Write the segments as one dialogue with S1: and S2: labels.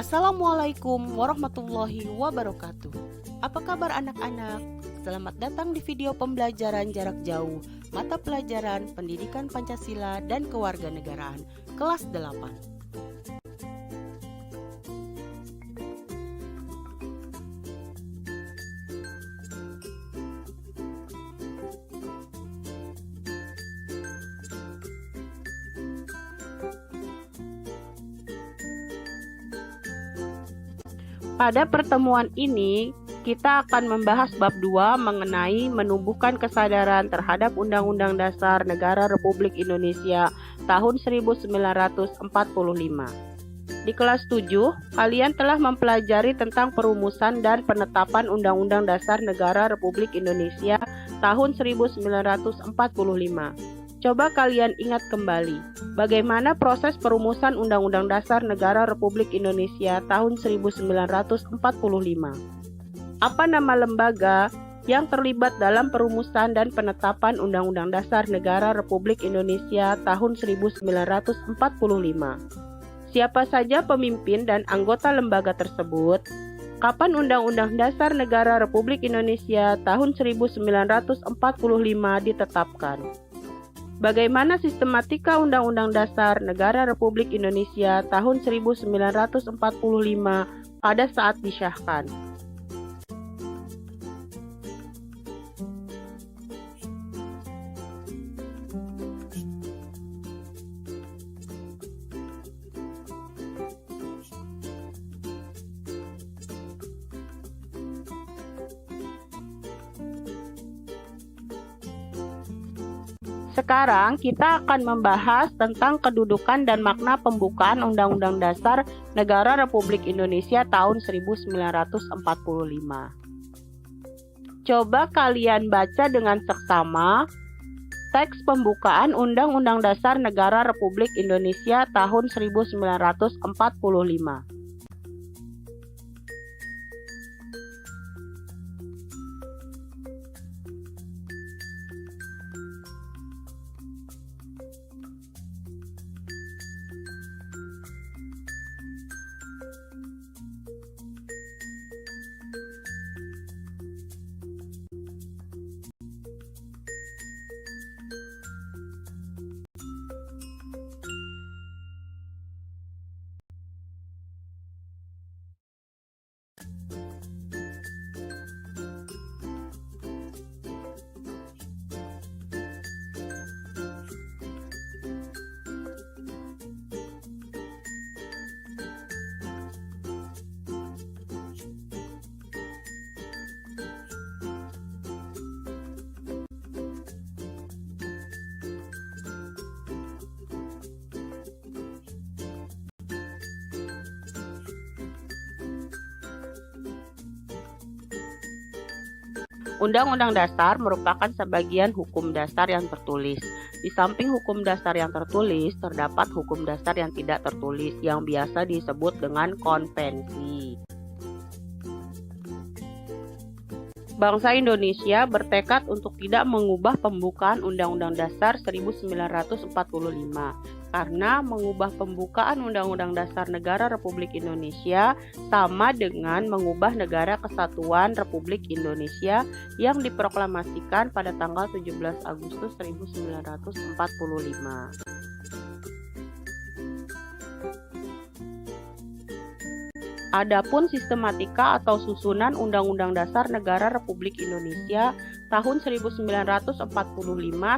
S1: Assalamualaikum warahmatullahi wabarakatuh. Apa kabar anak-anak? Selamat datang di video pembelajaran jarak jauh mata pelajaran Pendidikan Pancasila dan Kewarganegaraan kelas 8. Pada pertemuan ini, kita akan membahas bab 2 mengenai menumbuhkan kesadaran terhadap Undang-Undang Dasar Negara Republik Indonesia tahun 1945. Di kelas 7, kalian telah mempelajari tentang perumusan dan penetapan Undang-Undang Dasar Negara Republik Indonesia tahun 1945. Coba kalian ingat kembali, bagaimana proses perumusan Undang-Undang Dasar Negara Republik Indonesia tahun 1945. Apa nama lembaga yang terlibat dalam perumusan dan penetapan Undang-Undang Dasar Negara Republik Indonesia tahun 1945? Siapa saja pemimpin dan anggota lembaga tersebut? Kapan Undang-Undang Dasar Negara Republik Indonesia tahun 1945 ditetapkan? Bagaimana sistematika Undang-Undang Dasar Negara Republik Indonesia tahun 1945 pada saat disahkan? Sekarang kita akan membahas tentang kedudukan dan makna pembukaan Undang-Undang Dasar Negara Republik Indonesia tahun 1945. Coba kalian baca dengan seksama teks pembukaan Undang-Undang Dasar Negara Republik Indonesia tahun 1945. Undang-Undang Dasar merupakan sebagian hukum dasar yang tertulis. Di samping hukum dasar yang tertulis, terdapat hukum dasar yang tidak tertulis yang biasa disebut dengan konvensi. Bangsa Indonesia bertekad untuk tidak mengubah pembukaan Undang-Undang Dasar 1945 karena mengubah pembukaan Undang-Undang Dasar Negara Republik Indonesia sama dengan mengubah Negara Kesatuan Republik Indonesia yang diproklamasikan pada tanggal 17 Agustus 1945. Adapun sistematika atau susunan Undang-Undang Dasar Negara Republik Indonesia tahun 1945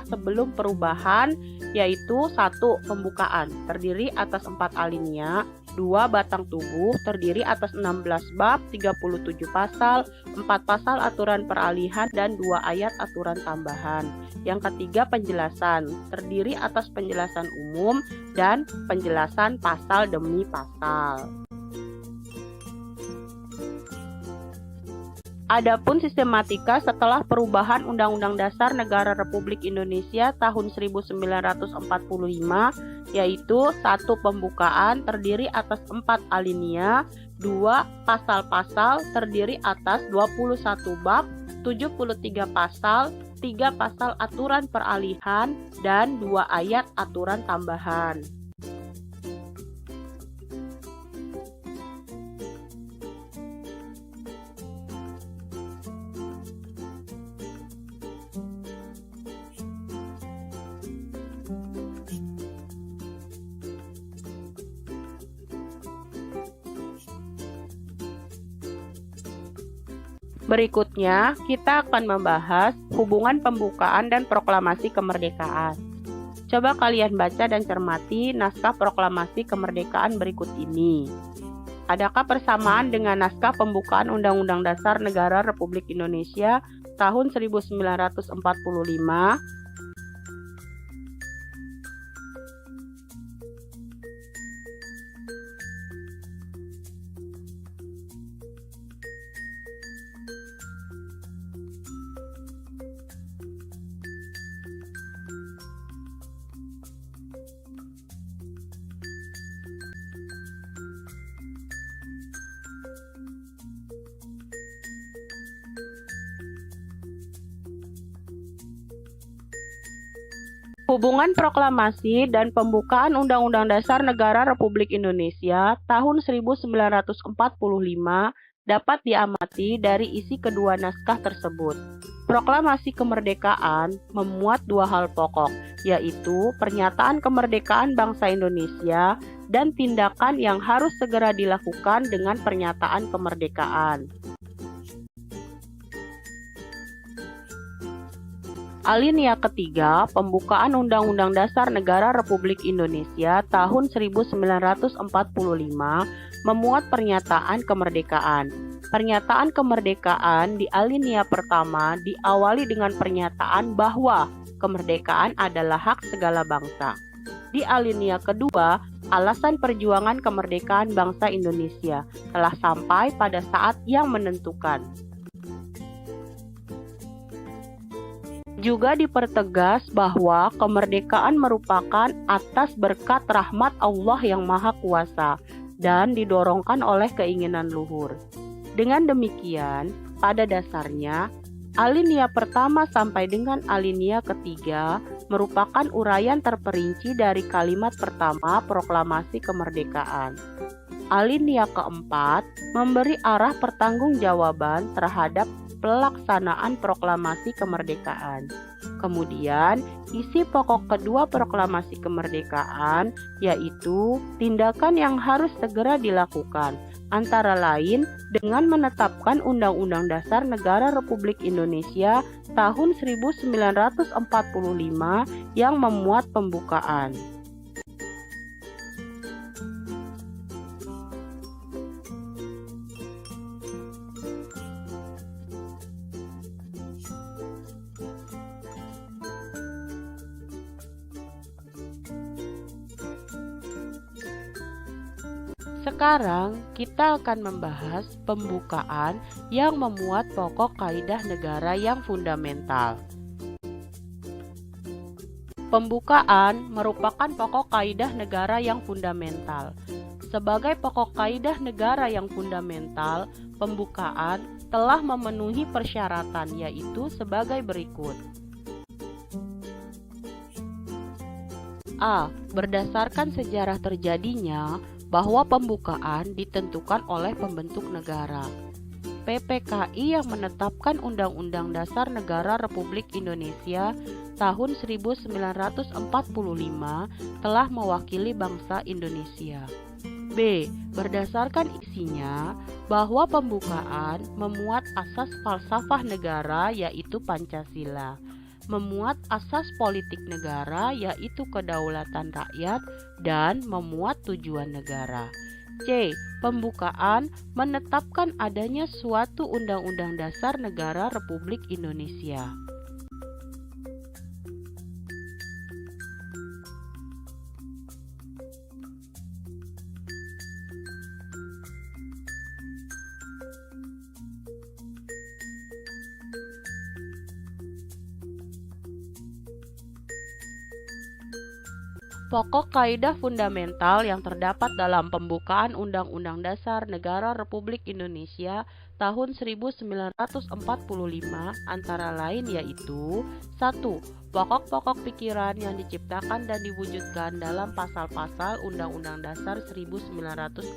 S1: sebelum perubahan yaitu 1. Pembukaan terdiri atas 4 alinea, 2. Batang tubuh terdiri atas 16 bab, 37 pasal, 4 pasal aturan peralihan dan 2 ayat aturan tambahan. Yang ketiga penjelasan terdiri atas penjelasan umum dan penjelasan pasal demi pasal. Adapun sistematika setelah perubahan Undang-Undang Dasar Negara Republik Indonesia tahun 1945 yaitu 1. Pembukaan terdiri atas 4 alinea, 2. Pasal-pasal terdiri atas 21 bab, 73 pasal, 3 pasal aturan peralihan, dan 2 ayat aturan tambahan. Berikutnya, kita akan membahas hubungan pembukaan dan proklamasi kemerdekaan. Coba kalian baca dan cermati naskah proklamasi kemerdekaan berikut ini. Adakah persamaan dengan naskah pembukaan Undang-Undang Dasar Negara Republik Indonesia tahun 1945? Hubungan proklamasi dan pembukaan Undang-Undang Dasar Negara Republik Indonesia tahun 1945 dapat diamati dari isi kedua naskah tersebut. Proklamasi kemerdekaan memuat dua hal pokok, yaitu pernyataan kemerdekaan bangsa Indonesia dan tindakan yang harus segera dilakukan dengan pernyataan kemerdekaan. Alinea ketiga, pembukaan Undang-Undang Dasar Negara Republik Indonesia tahun 1945 memuat pernyataan kemerdekaan. Pernyataan kemerdekaan di alinea pertama diawali dengan pernyataan bahwa kemerdekaan adalah hak segala bangsa. Di alinea kedua, alasan perjuangan kemerdekaan bangsa Indonesia telah sampai pada saat yang menentukan. Juga dipertegas bahwa kemerdekaan merupakan atas berkat rahmat Allah yang Maha Kuasa dan didorongkan oleh keinginan luhur. Dengan demikian, pada dasarnya, alinea pertama sampai dengan alinea ketiga merupakan uraian terperinci dari kalimat pertama proklamasi kemerdekaan. Alinea keempat memberi arah pertanggungjawaban terhadap pelaksanaan proklamasi kemerdekaan. Kemudian, isi pokok kedua proklamasi kemerdekaan yaitu tindakan yang harus segera dilakukan, antara lain dengan menetapkan Undang-Undang Dasar Negara Republik Indonesia tahun 1945 yang memuat pembukaan. Sekarang kita akan membahas pembukaan yang memuat pokok kaidah negara yang fundamental. Pembukaan merupakan pokok kaidah negara yang fundamental. Sebagai pokok kaidah negara yang fundamental, pembukaan telah memenuhi persyaratan yaitu sebagai berikut. A. Berdasarkan sejarah terjadinya bahwa pembukaan ditentukan oleh pembentuk negara. PPKI yang menetapkan Undang-Undang Dasar Negara Republik Indonesia tahun 1945 telah mewakili bangsa Indonesia. B. Berdasarkan isinya bahwa pembukaan memuat asas falsafah negara yaitu Pancasila, memuat asas politik negara yaitu kedaulatan rakyat, dan memuat tujuan negara. C. Pembukaan menetapkan adanya suatu Undang-Undang Dasar Negara Republik Indonesia. Pokok kaidah fundamental yang terdapat dalam pembukaan Undang-Undang Dasar Negara Republik Indonesia tahun 1945 antara lain yaitu 1. Pokok-pokok pikiran yang diciptakan dan diwujudkan dalam pasal-pasal Undang-Undang Dasar 1945.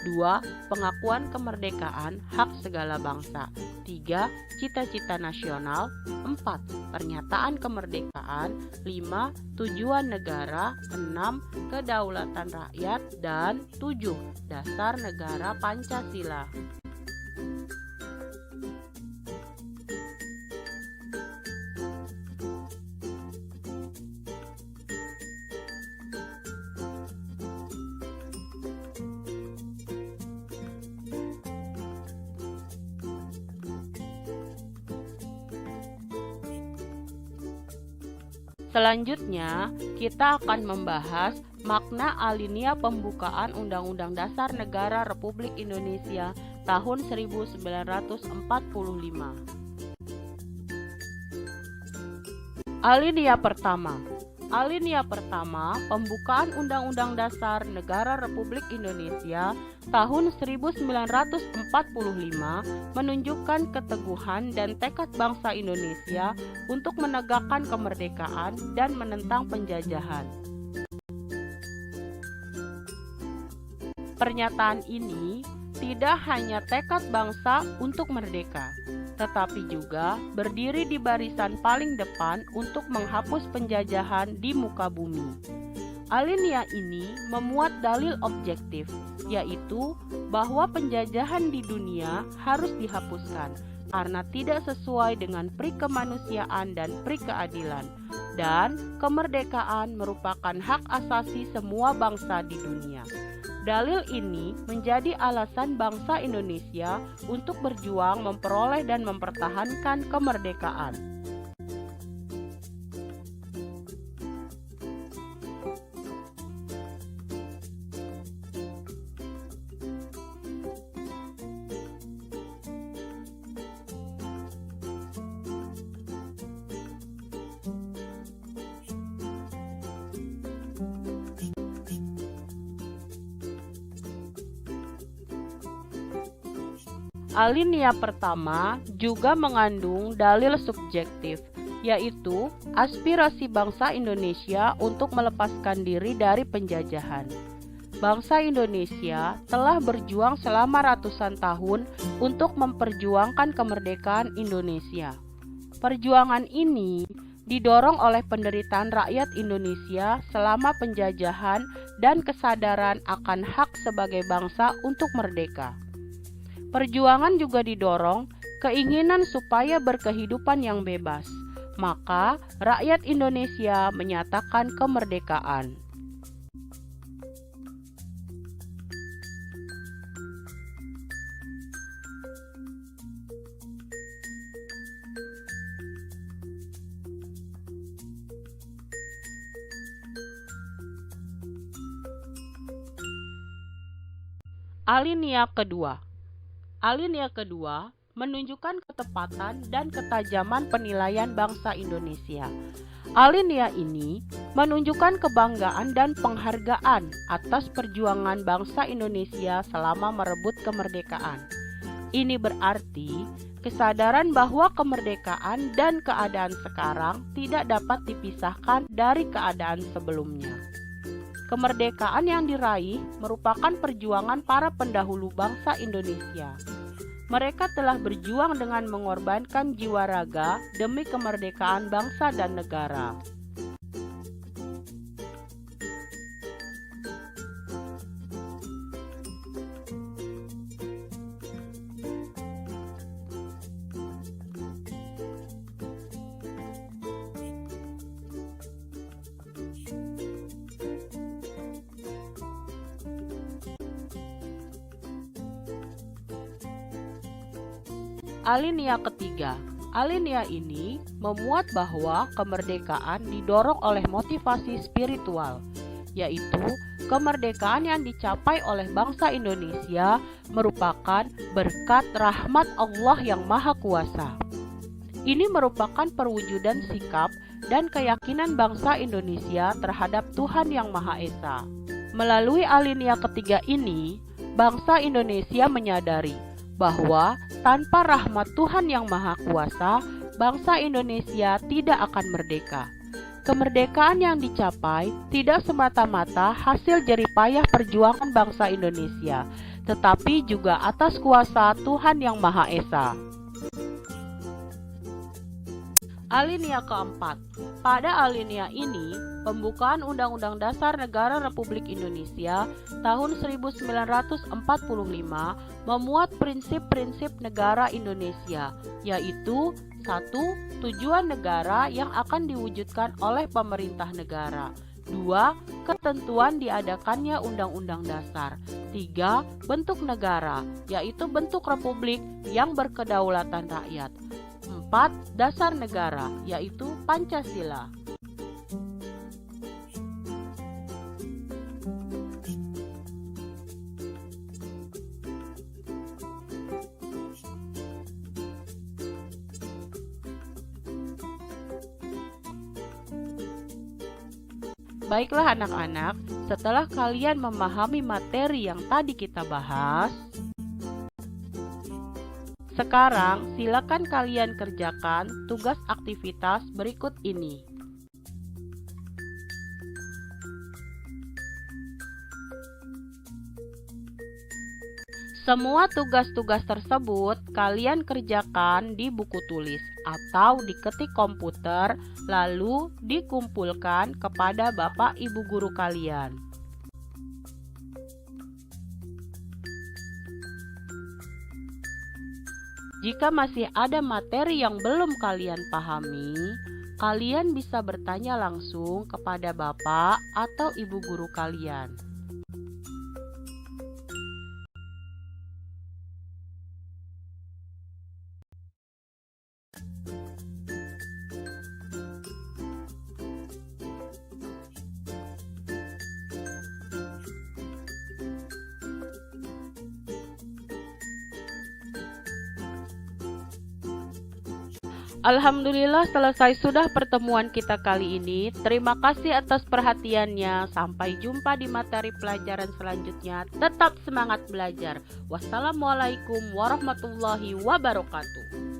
S1: 2. Pengakuan kemerdekaan hak segala bangsa. 3. Cita-cita nasional. 4. Pernyataan kemerdekaan. 5. Tujuan negara. 6. Kedaulatan rakyat. Dan 7. Dasar negara Pancasila. Selanjutnya, kita akan membahas makna alinea pembukaan Undang-Undang Dasar Negara Republik Indonesia tahun 1945. Alinea pertama. Alinea pertama, pembukaan Undang-Undang Dasar Negara Republik Indonesia tahun 1945 menunjukkan keteguhan dan tekad bangsa Indonesia untuk menegakkan kemerdekaan dan menentang penjajahan. Pernyataan ini tidak hanya tekad bangsa untuk merdeka, tetapi juga berdiri di barisan paling depan untuk menghapus penjajahan di muka bumi. Alinea ini memuat dalil objektif, yaitu bahwa penjajahan di dunia harus dihapuskan karena tidak sesuai dengan pri kemanusiaan dan pri keadilan, dan kemerdekaan merupakan hak asasi semua bangsa di dunia. Dalil ini menjadi alasan bangsa Indonesia untuk berjuang memperoleh dan mempertahankan kemerdekaan. Alinea pertama juga mengandung dalil subjektif, yaitu aspirasi bangsa Indonesia untuk melepaskan diri dari penjajahan. Bangsa Indonesia telah berjuang selama ratusan tahun untuk memperjuangkan kemerdekaan Indonesia. Perjuangan ini didorong oleh penderitaan rakyat Indonesia selama penjajahan dan kesadaran akan hak sebagai bangsa untuk merdeka. Perjuangan juga didorong keinginan supaya berkehidupan yang bebas. Maka rakyat Indonesia menyatakan kemerdekaan. Alinea kedua. Alinea kedua menunjukkan ketepatan dan ketajaman penilaian bangsa Indonesia. Alinea ini menunjukkan kebanggaan dan penghargaan atas perjuangan bangsa Indonesia selama merebut kemerdekaan. Ini berarti kesadaran bahwa kemerdekaan dan keadaan sekarang tidak dapat dipisahkan dari keadaan sebelumnya. Kemerdekaan yang diraih merupakan perjuangan para pendahulu bangsa Indonesia. Mereka telah berjuang dengan mengorbankan jiwa raga demi kemerdekaan bangsa dan negara. Alinea ketiga. Alinea ini memuat bahwa kemerdekaan didorong oleh motivasi spiritual, yaitu kemerdekaan yang dicapai oleh bangsa Indonesia merupakan berkat rahmat Allah yang Maha Kuasa. Ini merupakan perwujudan sikap dan keyakinan bangsa Indonesia terhadap Tuhan yang Maha Esa. Melalui alinea ketiga ini, bangsa Indonesia menyadari bahwa tanpa rahmat Tuhan yang Maha Kuasa, bangsa Indonesia tidak akan merdeka. Kemerdekaan yang dicapai tidak semata-mata hasil jeripayah perjuangan bangsa Indonesia, tetapi juga atas kuasa Tuhan yang Maha Esa. Alinea keempat. Pada alinea ini, pembukaan Undang-Undang Dasar Negara Republik Indonesia tahun 1945 memuat prinsip-prinsip negara Indonesia, yaitu 1. Tujuan negara yang akan diwujudkan oleh pemerintah negara. 2. Ketentuan diadakannya Undang-Undang Dasar. 3. Bentuk negara, yaitu bentuk republik yang berkedaulatan rakyat. 4. Dasar negara, yaitu Pancasila. Baiklah anak-anak, setelah kalian memahami materi yang tadi kita bahas, sekarang silakan kalian kerjakan tugas aktivitas berikut ini. Semua tugas-tugas tersebut kalian kerjakan di buku tulis atau diketik komputer lalu dikumpulkan kepada Bapak Ibu guru kalian. Jika masih ada materi yang belum kalian pahami, kalian bisa bertanya langsung kepada Bapak atau Ibu guru kalian. Alhamdulillah selesai sudah pertemuan kita kali ini. Terima kasih atas perhatiannya. Sampai jumpa di materi pelajaran selanjutnya. Tetap semangat belajar. Wassalamualaikum warahmatullahi wabarakatuh.